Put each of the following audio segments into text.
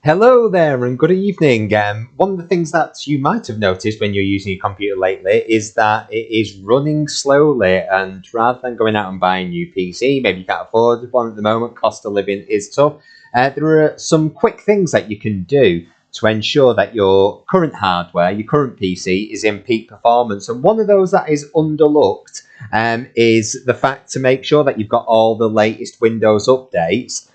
Hello there and good evening. One of the things that you might have noticed when you're using your computer lately is that it is running slowly, and rather than going out and buying a new PC, maybe you can't afford one at the moment, cost of living is tough, there are some quick things that you can do to ensure that your current hardware, your current PC, is in peak performance. And one of those that is underlooked is the fact to make sure that you've got all the latest Windows updates.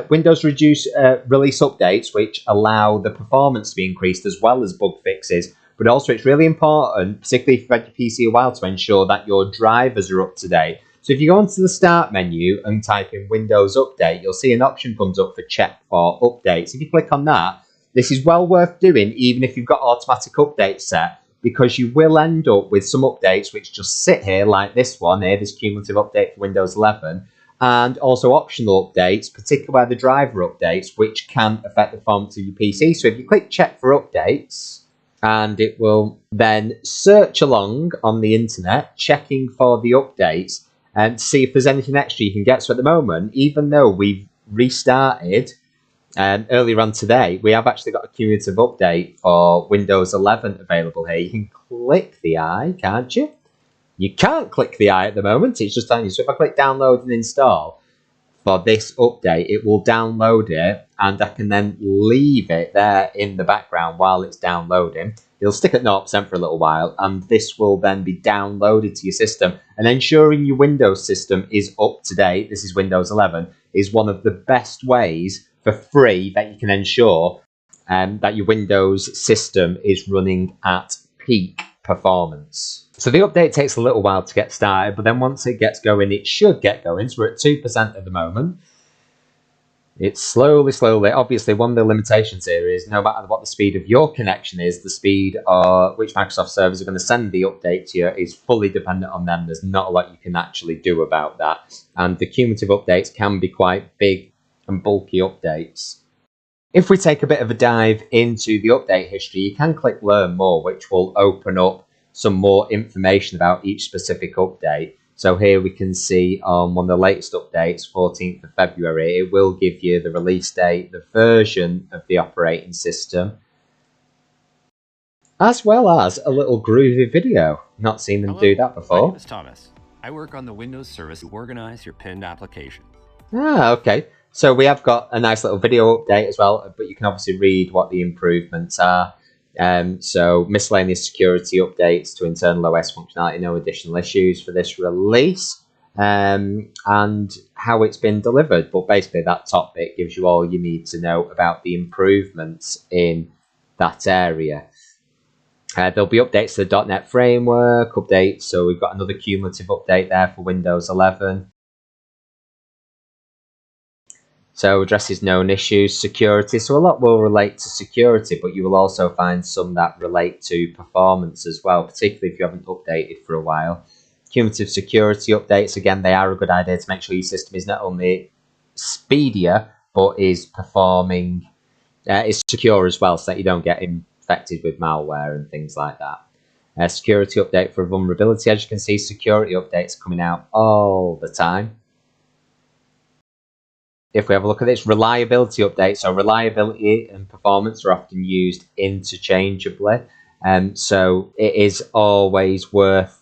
Windows release updates, which allow the performance to be increased as well as bug fixes. But also, it's really important, particularly if you've had your PC a while, to ensure that your drivers are up to date. So if you go onto the Start menu and type in Windows Update, you'll see an option comes up for check for updates. If you click on that, this is well worth doing, even if you've got automatic updates set, because you will end up with some updates which just sit here, like this one here, this cumulative update for Windows 11, and also optional updates, particularly the driver updates, which can affect the performance of your PC. So if you click check for updates, and it will then search along on the internet, checking for the updates and see if there's anything extra you can get. So at the moment, even though we've restarted earlier on today, we have actually got a cumulative update for Windows 11 available here. You can click the eye, can't you? You can't click the eye at the moment, it's just telling you. So if I click download and install for this update, it will download it, and I can then leave it there in the background while it's downloading. It'll stick at 0% for a little while, and this will then be downloaded to your system. And ensuring your Windows system is up to date, this is Windows 11, is one of the best ways for free that you can ensure that your Windows system is running at peak performance. So the update takes a little while to get started, but then once it gets going, it should get going. So we're at 2% at the moment. It's slowly. Obviously, one of the limitations here is no matter what the speed of your connection is, the speed which Microsoft servers are going to send the update to you is fully dependent on them. There's not a lot you can actually do about that. And the cumulative updates can be quite big and bulky updates. If we take a bit of a dive into the update history, you can click Learn More, which will open up some more information about each specific update. So here we can see on one of the latest updates, 14th of February, it will give you the release date, the version of the operating system, as well as a little groovy video. Not seen them do that before. My name is Thomas. I work on the Windows service to organize your pinned applications. Okay. So we have got a nice little video update as well, but you can obviously read what the improvements are. So miscellaneous security updates to internal OS functionality, no additional issues for this release, and how it's been delivered. But basically that top bit gives you all you need to know about the improvements in that area. There'll be updates to the .NET framework, updates, so we've got another cumulative update there for Windows 11. So addresses known issues, security. So a lot will relate to security, but you will also find some that relate to performance as well, particularly if you haven't updated for a while. Cumulative security updates, again, they are a good idea to make sure your system is not only speedier, but is performing, is secure as well, so that you don't get infected with malware and things like that. Security update for vulnerability. As you can see, security updates are coming out all the time. If we have a look at this, reliability update. So reliability and performance are often used interchangeably. So it is always worth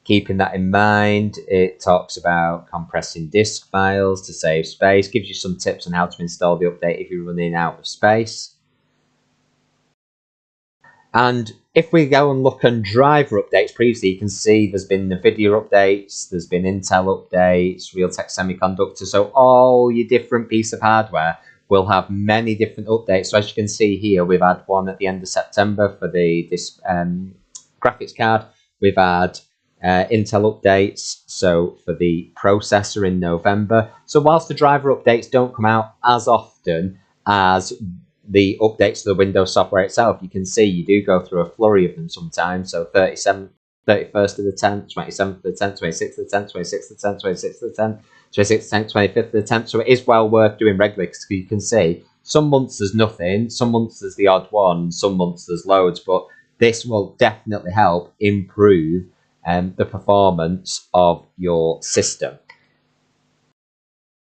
keeping that in mind. It talks about compressing disk files to save space, gives you some tips on how to install the update if you're running out of space. And if we go and look on driver updates previously, you can see there's been NVIDIA updates, there's been Intel updates, Realtek Semiconductor. So all your different piece of hardware will have many different updates. So as you can see here, we've had one at the end of September for this graphics card. We've had Intel updates, so for the processor in November. So whilst the driver updates don't come out as often as the updates to the Windows software itself, you can see you do go through a flurry of them sometimes. So 31st of the 10th, 27th of the 10th, 26th of the 10th, 26th of the 10th, 26th of the 10th, 26th of the 10th, 25th of the 10th. So it is well worth doing regularly, because you can see some months there's nothing, some months there's the odd one, some months there's loads, but this will definitely help improve the performance of your system.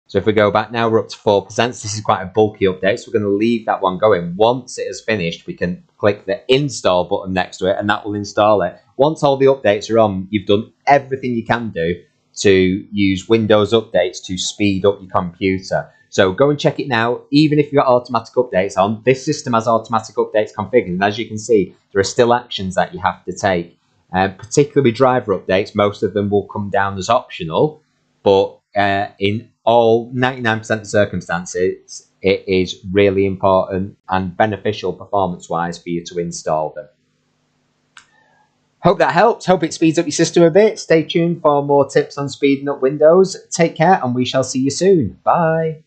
So if we go back now, we're up to 4%. So this is quite a bulky update, so we're going to leave that one going. Once it has finished, we can click the install button next to it, and that will install it. Once all the updates are on, you've done everything you can do to use Windows updates to speed up your computer. So go and check it now. Even if you've got automatic updates on, this system has automatic updates configured, and as you can see, there are still actions that you have to take. Particularly driver updates, most of them will come down as optional, but in all 99% of circumstances, it is really important and beneficial performance-wise for you to install them. Hope that helps. Hope it speeds up your system a bit. Stay tuned for more tips on speeding up Windows. Take care, and we shall see you soon. Bye.